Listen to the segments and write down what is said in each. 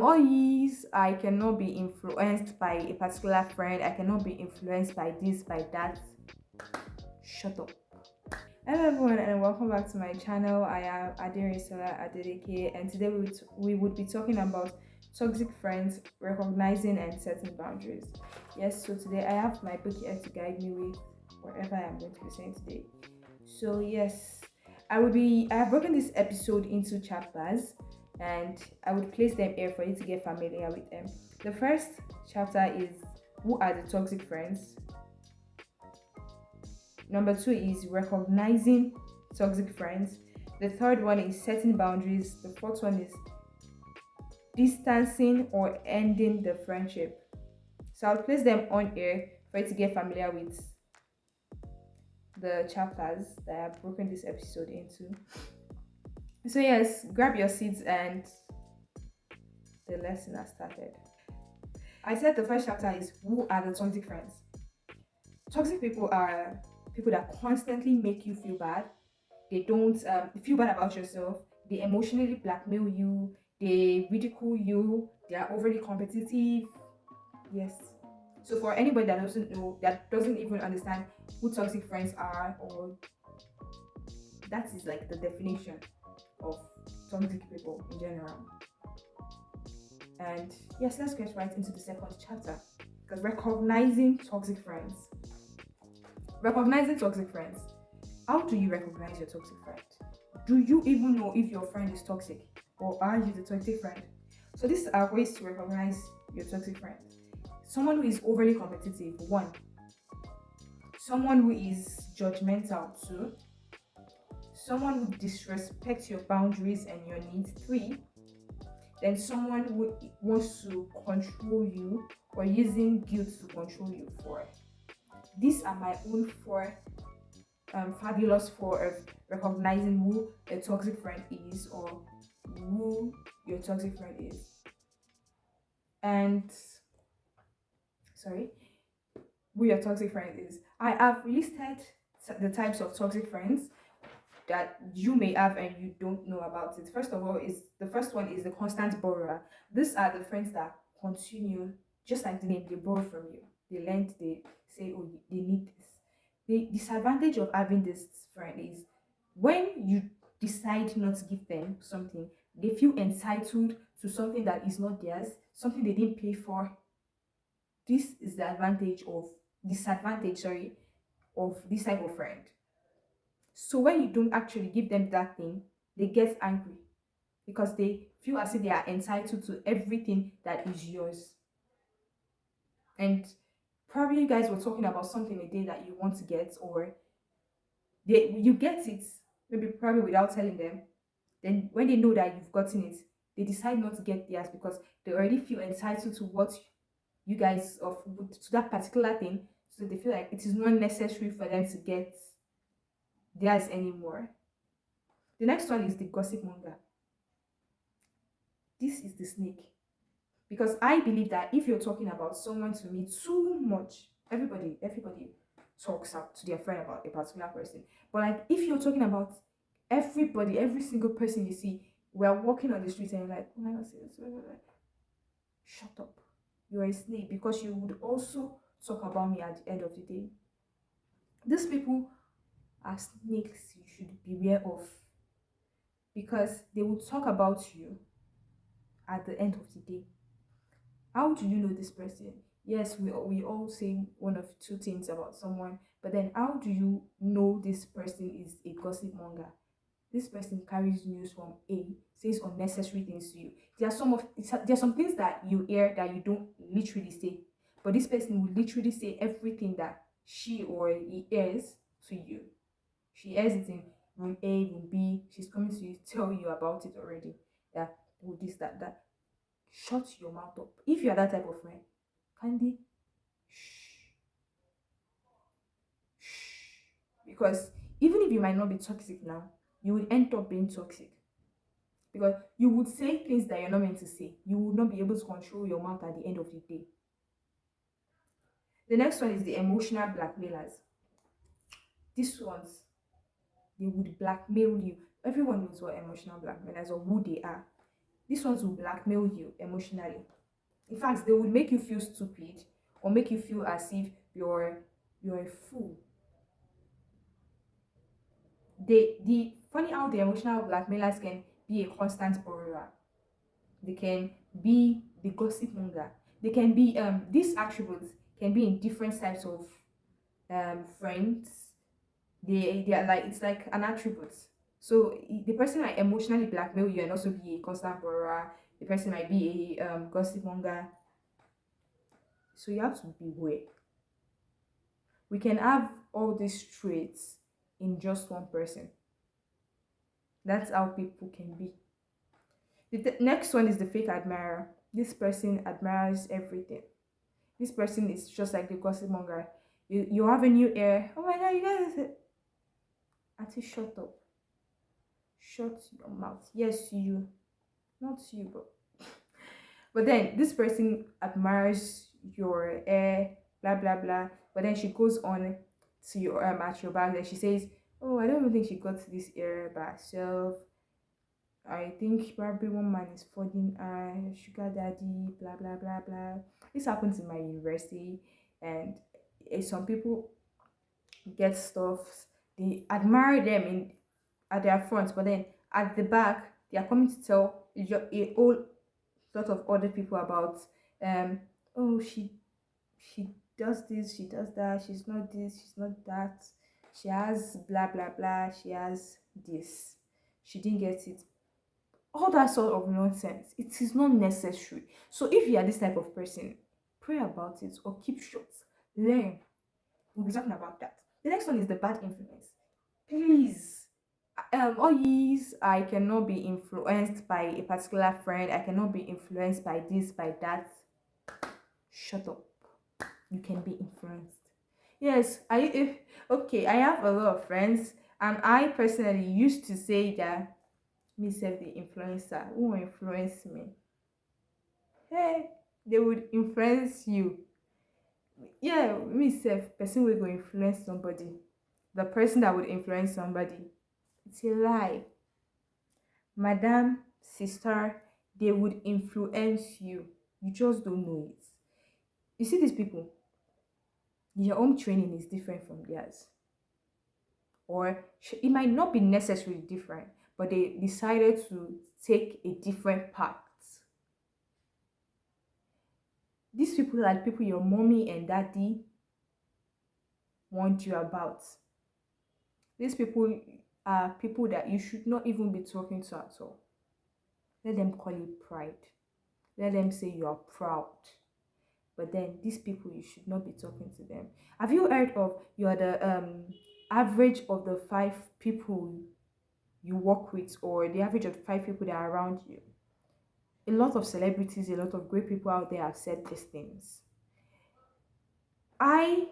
Always, I cannot be influenced by a particular friend. I cannot be influenced by this, by that. Shut up. Hello everyone and welcome back to my channel. I am Adirisola Adeleke and today we would be talking about toxic friends, recognizing and setting boundaries. Yes, so today I have my book here to guide me with whatever I am going to be saying today. So yes, I have broken this episode into chapters and I would place them here for you to get familiar with them. The first chapter is who are the toxic friends. Number two is recognizing toxic friends. The third one is setting boundaries. The fourth one is distancing or ending the friendship. So I'll place them on air for you to get familiar with the chapters that I've broken this episode into. So yes, grab your seats and the lesson has started. I said the first chapter is who are the toxic friends. Toxic people are people that constantly make you feel bad. They don't feel bad about yourself. They emotionally blackmail you. They ridicule you. They are overly competitive. Yes. So for anybody that doesn't know, that doesn't even understand who toxic friends are, or that is like the definition of toxic people in general. And yes, let's get right into the second chapter. Because recognizing toxic friends. Recognizing toxic friends. How do you recognize your toxic friend? Do you even know if your friend is toxic or are you the toxic friend? So these are ways to recognize your toxic friend. Someone who is overly competitive, one. Someone who is judgmental, two. Someone who disrespects your boundaries and your needs, three. Then someone who wants to control you or using guilt to control you, four. These are my own four fabulous for of recognizing who a toxic friend is or who your toxic friend is. And sorry, who your toxic friend is. I have listed the types of toxic friends that you may have and you don't know about it. First of all, is the first one is the constant borrower. These are the friends that continue, just like the name, they borrow from you. They lend, they say, oh, they need this. The disadvantage of having this friend is when you decide not to give them something, they feel entitled to something that is not theirs, something they didn't pay for. This is the advantage of disadvantage, sorry, of this type of friend. So when you don't actually give them that thing, they get angry because they feel as if they are entitled to everything that is yours. And probably you guys were talking about something a day that you want to get, or you get it, maybe probably without telling them. Then when they know that you've gotten it, they decide not to get theirs because they already feel entitled to what you guys of to that particular thing. So they feel like it is not necessary for them to get theirs anymore. The next one is the gossip monger. This is the snake. Because I believe that if you're talking about someone to me too much, everybody talks up to their friend about a particular person. But like if you're talking about everybody, every single person you see, we're walking on the street and you're like, oh my god, shut up. You're a snake because you would also talk about me at the end of the day. These people are snakes you should beware of because they will talk about you at the end of the day. How do you know this person? Yes, we all say one of two things about someone, but then how do you know this person is a gossip monger? This person carries news from A, says unnecessary things to you. There are some things that you hear that you don't literally say, but this person will literally say everything that she or he hears to you. She hears it in room A, room B. She's coming to you, tell you about it already. That oh, this, that. Shut your mouth up. If you are that type of friend, kindly shh, shh. Because even if you might not be toxic now, you will end up being toxic. Because you would say things that you're not meant to say. You will not be able to control your mouth at the end of the day. The next one is the emotional blackmailers. These ones, they would blackmail you. Everyone knows what emotional blackmailers or who they are. These ones will blackmail you emotionally. In fact, they would make you feel stupid or make you feel as if you're a fool. The funny how the emotional blackmailers can be a constant borrower. They can be the gossip monger. They can be these attributes can be in different types of friends. They are like it's like an attribute. So the person might emotionally blackmail you and also be a constant borrower. The person might be a gossip monger. So you have to beware. We can have all these traits in just one person. That's how people can be. The next one is the fake admirer. This person admires everything. This person is just like the gossip monger. You have a new air. Oh my god, you guys. Auntie, shut up. Shut your mouth. Yes, you. Not you, but then this person admires your hair, blah blah blah. But then she goes on to your at your back and she says, "Oh, I don't even think she got this hair by herself. I think probably one man is funding her, sugar daddy, blah blah blah blah." This happens in my university, and some people get stuff. They admire them in at their front, but then at the back, they are coming to tell a whole lot of other people about um oh she does this, she does that, she's not this, she's not that, she has blah blah blah, she has this, she didn't get it, all that sort of nonsense. It is not necessary. So if you are this type of person, pray about it or keep short, learn. We'll be talking about that. The next one is the bad influence. Please, all these, I cannot be influenced by a particular friend, I cannot be influenced by this, by that. Shut up. You can be influenced. Yes, okay, I have a lot of friends, and I personally used to say that me self the influencer who will influence me. Hey, they would influence you. Yeah, me self person will go influence somebody. The person that would influence somebody. It's a lie. Madam, sister, they would influence you. You just don't know it. You see these people, your own training is different from theirs. Or it might not be necessarily different, but they decided to take a different path. These people are people your mommy and daddy want you about. These people are people that you should not even be talking to at all. Let them call you pride. Let them say you are proud. But then these people, you should not be talking to them. Have you heard of you are the average of the 5 people you work with, or the average of 5 people that are around you? A lot of celebrities, a lot of great people out there have said these things. I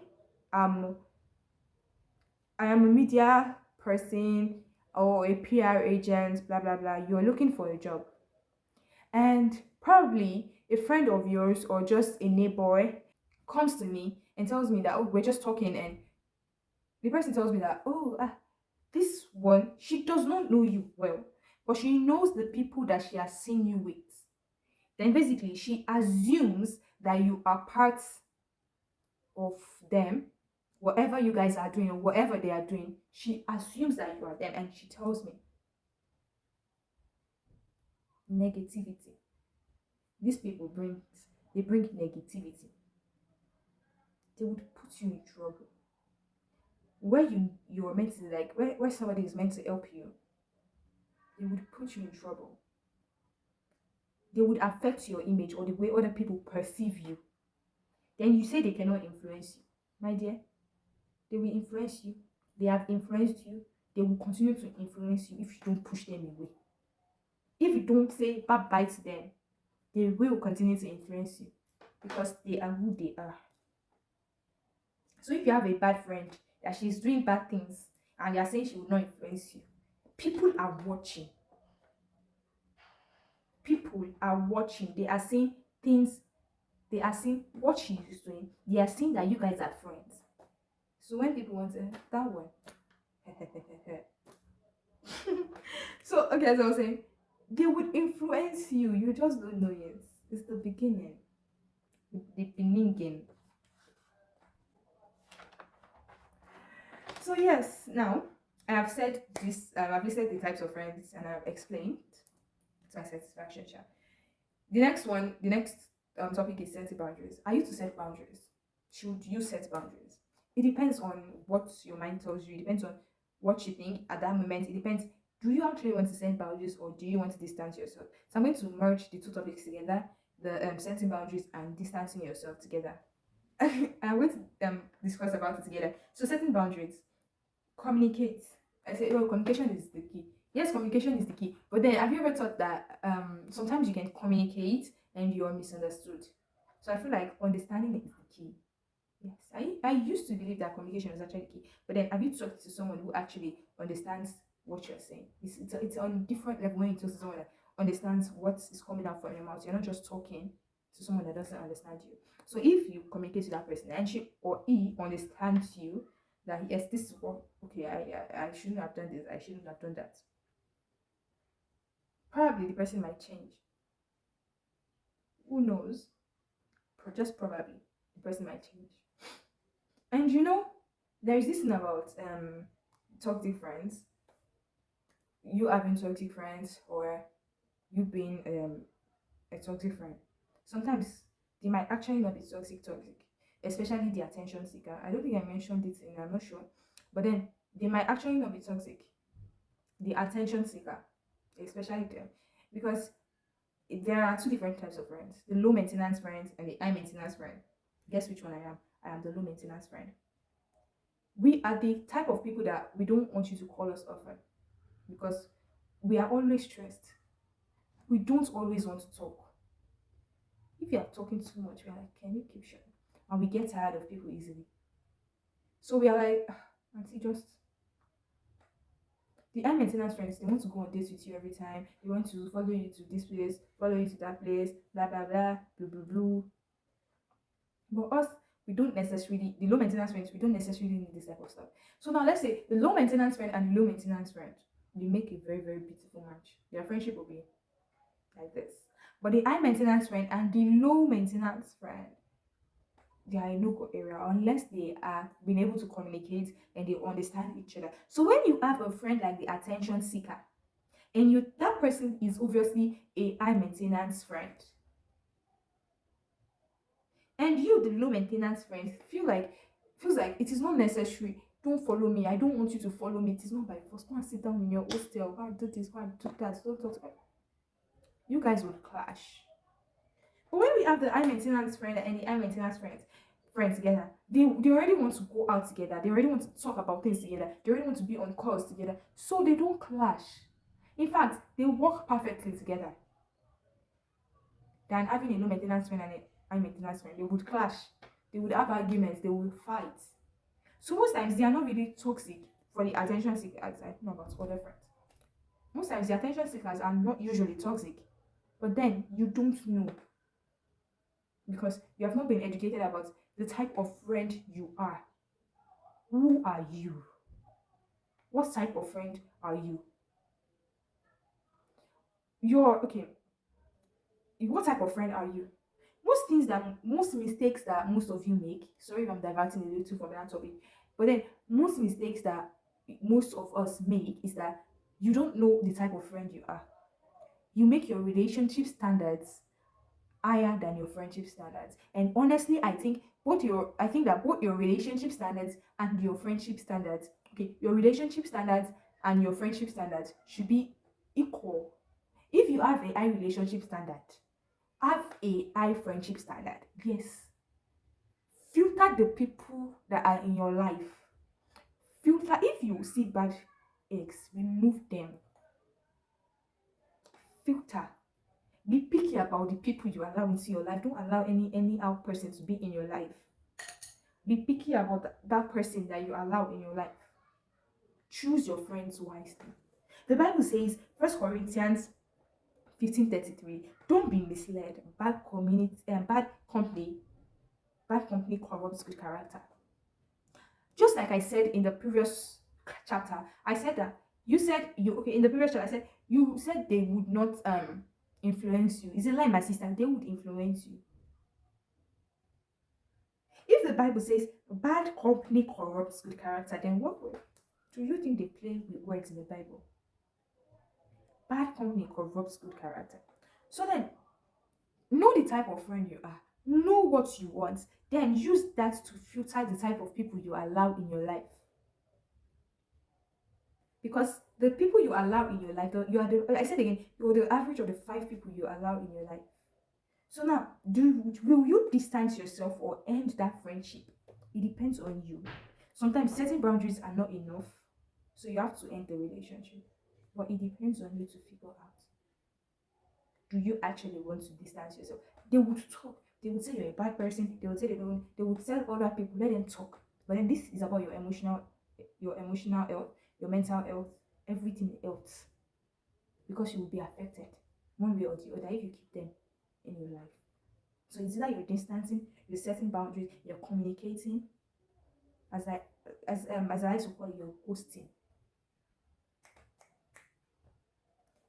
am I am a media person or a PR agent, blah blah blah. You're looking for a job, and probably a friend of yours or just a neighbor comes to me and tells me that, oh, we're just talking, and the person tells me that, oh, this one, she does not know you well, but she knows the people that she has seen you with. Then basically she assumes that you are part of them, whatever you guys are doing or whatever they are doing. She assumes that you are them, and she tells me negativity. These people bring negativity. They would put you in trouble. Where you're meant to, like, where somebody is meant to help you, they would put you in trouble. They would affect your image or the way other people perceive you. Then you say they cannot influence you. My dear, they will influence you. They have influenced you. They will continue to influence you if you don't push them away. If you don't say bye bye to them, they will continue to influence you because they are who they are. So if you have a bad friend that she's doing bad things and you're saying she will not influence you, people are watching. People are watching. They are seeing things. They are seeing what she is doing. They are seeing that you guys are friends. So when people want to that one, so okay, as I was saying, They would influence you. You just don't know it. It's the beginning. The beginning. So yes, now I have said this. I've listed the types of friends and I've explained to my satisfaction. Sha. The next topic is setting boundaries. Are you to set boundaries? Should you set boundaries? It depends on what your mind tells you. It depends on what you think at that moment. It depends. Do you actually want to set boundaries or do you want to distance yourself? So I'm going to merge the two topics together: the setting boundaries and distancing yourself together. I'm going to discuss about it together. So setting boundaries, communicate. I say, oh, communication is the key. Yes, communication is the key. But then, have you ever thought that sometimes you can communicate and you're misunderstood? So I feel like understanding is the key. Yes, I used to believe that communication is actually key. But then, have you talked to someone who actually understands what you're saying? It's on a different level when you talk to someone that understands what is coming out from your mouth. You're not just talking to someone that doesn't understand you. So if you communicate to that person and she or he understands you, that yes, this is what okay, I shouldn't have done this, I shouldn't have done that. Probably the person might change. Who knows? Just probably the person might change. And there is this thing about toxic friends, you having toxic friends or you being a toxic friend. Sometimes they might actually not be toxic, especially the attention seeker. I don't think I mentioned it in, I'm not sure. But then they might actually not be toxic, the attention seeker, especially them. Because there are two different types of friends: the low maintenance friends and the high maintenance friend. Guess which one I am? I am the low maintenance friend. We are the type of people that we don't want you to call us often because we are always stressed. We don't always want to talk. If you are talking too much, we're like, can you keep shut? And we get tired of people easily. So we are like, "Ah, auntie, just the high maintenance friends, they want to go on dates with you every time. They want to follow you to this place, follow you to that place, blah blah blah, blue blue blue. But us, we don't necessarily the low maintenance friends, we don't necessarily need this type of stuff. So now let's say the low maintenance friend and the low maintenance friend, they make a very, very beautiful match. Their friendship will be like this. But the high maintenance friend and the low maintenance friend, they are in no area unless they are being able to communicate and they understand each other. So when you have a friend like the attention seeker, and you that person is obviously a high maintenance friend, and you the low maintenance friend feels like it is not necessary. Don't follow me. I don't want you to follow me. It is not by force. Go and sit down in your hostel. Go and do this. Go and do that. Don't talk. You guys would clash. But when we have the high maintenance friend and the high maintenance friend together, they already want to go out together. They already want to talk about things together. They already want to be on calls together. So they don't clash. In fact, they work perfectly together. Than having a low maintenance friend and a high maintenance friend. They would clash. They would have arguments. They would fight. So most times they are not really toxic for the attention seekers. I don't know about other friends. Most times the attention seekers are not usually toxic. But then you don't know because you have not been educated about the type of friend you are. Who are you? What type of friend are you? You're okay. What type of friend are you? Most mistakes that most of you make. Sorry if I'm diverting a little from that topic, but then most mistakes that most of us make is that you don't know the type of friend you are. You make your relationship standards higher than your friendship standards. And honestly, I think that both your relationship standards and your friendship standards, okay, your relationship standards and your friendship standards should be equal. If you have a high relationship standard, have a high friendship standard. Yes. Filter the people that are in your life. Filter if you see bad eggs, remove them. Filter. Be picky about the people you allow into your life. Don't allow anyhow person to be in your life. Be picky about that person that you allow in your life. Choose your friends wisely. The Bible says, 1 Corinthians 15:33, don't be misled. Bad company corrupts good character. Just like I said in the previous chapter, I said that you said you okay in the previous chapter. I said You said they would not influence you. It's a lie, my sister. They would influence you. If the Bible says bad company corrupts good character, then what do you think they play with words in the Bible? Bad company corrupts good character. So then, know the type of friend you are. Know what you want. Then use that to filter the type of people you allow in your life. Because the people you allow in your life, you are the, I said again, you're the average of the 5 people you allow in your life. So now, will you distance yourself or end that friendship? It depends on you. Sometimes setting boundaries are not enough, so you have to end the relationship. But it depends on you to figure out. Do you actually want to distance yourself? They would talk. They would say you're a bad person. They would say they don't. They would tell other people. Let them talk. But then this is about your emotional health, your mental health, everything else, because you will be affected one way or the other if you keep them in your life. So it's either you're distancing, you're setting boundaries, you're communicating, as I as I like to call it, you're ghosting.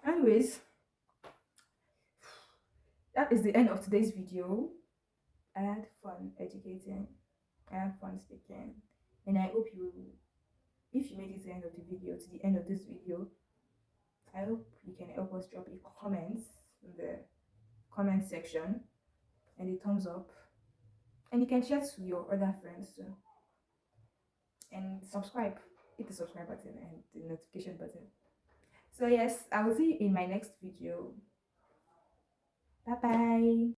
Anyways, that is the end of today's video. I had fun educating. I had fun speaking, and I hope you, if you made it to the end of the video, to the end of this video, I hope you can help us drop a comment in the comment section and a thumbs up, and you can share to your other friends too, and subscribe. Hit the subscribe button and the notification button. So yes, I will see you in my next video. Bye bye.